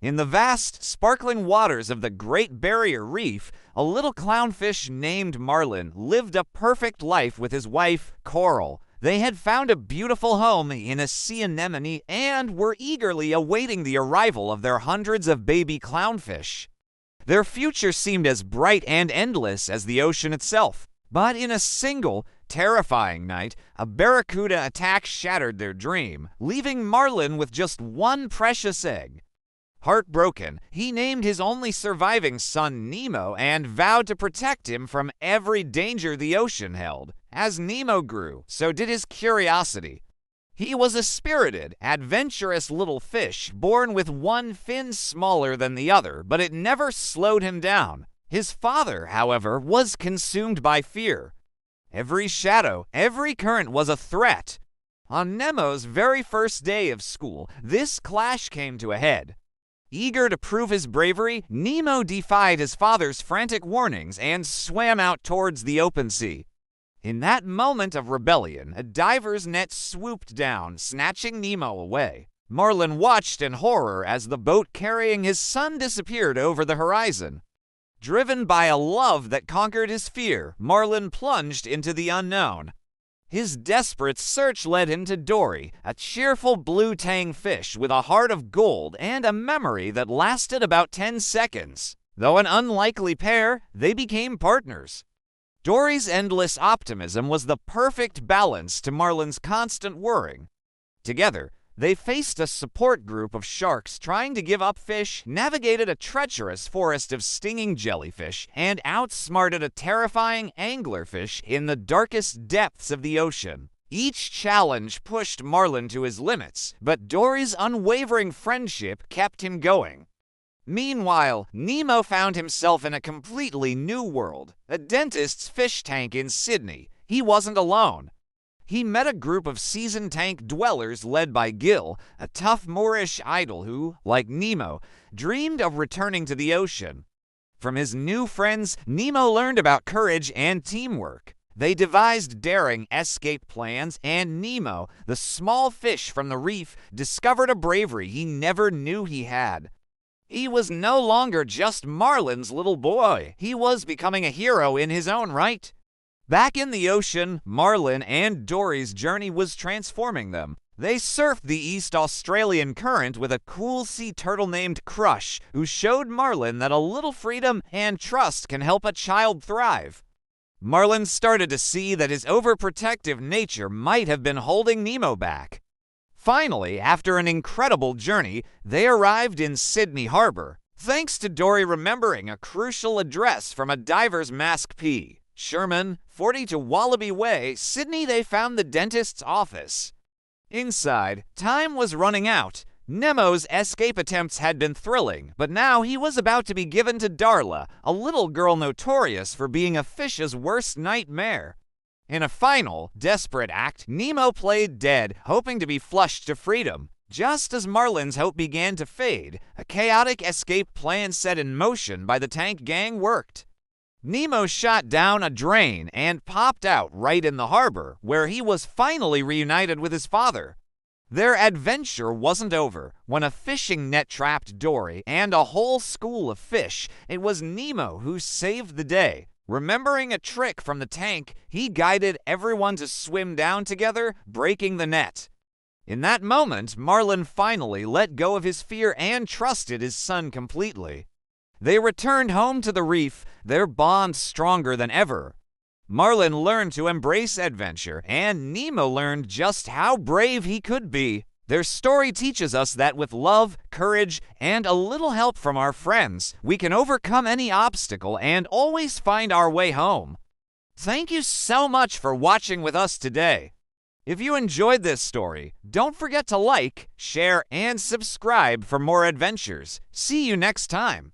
In the vast, sparkling waters of the Great Barrier Reef, a little clownfish named Marlin lived a perfect life with his wife, Coral. They had found a beautiful home in a sea anemone and were eagerly awaiting the arrival of their hundreds of baby clownfish. Their future seemed as bright and endless as the ocean itself. But in a single, terrifying night, a barracuda attack shattered their dream, leaving Marlin with just one precious egg. Heartbroken, he named his only surviving son Nemo and vowed to protect him from every danger the ocean held. As Nemo grew, so did his curiosity. He was a spirited, adventurous little fish, born with one fin smaller than the other, but it never slowed him down. His father, however, was consumed by fear. Every shadow, every current was a threat. On Nemo's very first day of school, this clash came to a head. Eager to prove his bravery, Nemo defied his father's frantic warnings and swam out towards the open sea. In that moment of rebellion, a diver's net swooped down, snatching Nemo away. Marlin watched in horror as the boat carrying his son disappeared over the horizon. Driven by a love that conquered his fear, Marlin plunged into the unknown. His desperate search led him to Dory, a cheerful blue tang fish with a heart of gold and a memory that lasted about 10 seconds. Though an unlikely pair, they became partners. Dory's endless optimism was the perfect balance to Marlin's constant worrying. Together, they faced a support group of sharks trying to give up fish, navigated a treacherous forest of stinging jellyfish, and outsmarted a terrifying anglerfish in the darkest depths of the ocean. Each challenge pushed Marlin to his limits, but Dory's unwavering friendship kept him going. Meanwhile, Nemo found himself in a completely new world, a dentist's fish tank in Sydney. He wasn't alone. He met a group of seasoned tank dwellers led by Gil, a tough Moorish idol who, like Nemo, dreamed of returning to the ocean. From his new friends, Nemo learned about courage and teamwork. They devised daring escape plans, and Nemo, the small fish from the reef, discovered a bravery he never knew he had. He was no longer just Marlin's little boy. He was becoming a hero in his own right. Back in the ocean, Marlin and Dory's journey was transforming them. They surfed the East Australian current with a cool sea turtle named Crush, who showed Marlin that a little freedom and trust can help a child thrive. Marlin started to see that his overprotective nature might have been holding Nemo back. Finally, after an incredible journey, they arrived in Sydney Harbor, thanks to Dory remembering a crucial address from a diver's mask P. Sherman, 42 Wallaby Way, Sydney. They found the dentist's office. Inside, time was running out. Nemo's escape attempts had been thrilling, but now he was about to be given to Darla, a little girl notorious for being a fish's worst nightmare. In a final, desperate act, Nemo played dead, hoping to be flushed to freedom. Just as Marlin's hope began to fade, a chaotic escape plan set in motion by the tank gang worked. Nemo shot down a drain and popped out right in the harbor, where he was finally reunited with his father. Their adventure wasn't over. When a fishing net trapped Dory and a whole school of fish, it was Nemo who saved the day. Remembering a trick from the tank, he guided everyone to swim down together, breaking the net. In that moment, Marlin finally let go of his fear and trusted his son completely. They returned home to the reef, their bond stronger than ever. Marlin learned to embrace adventure, and Nemo learned just how brave he could be. Their story teaches us that with love, courage, and a little help from our friends, we can overcome any obstacle and always find our way home. Thank you so much for watching with us today. If you enjoyed this story, don't forget to like, share, and subscribe for more adventures. See you next time.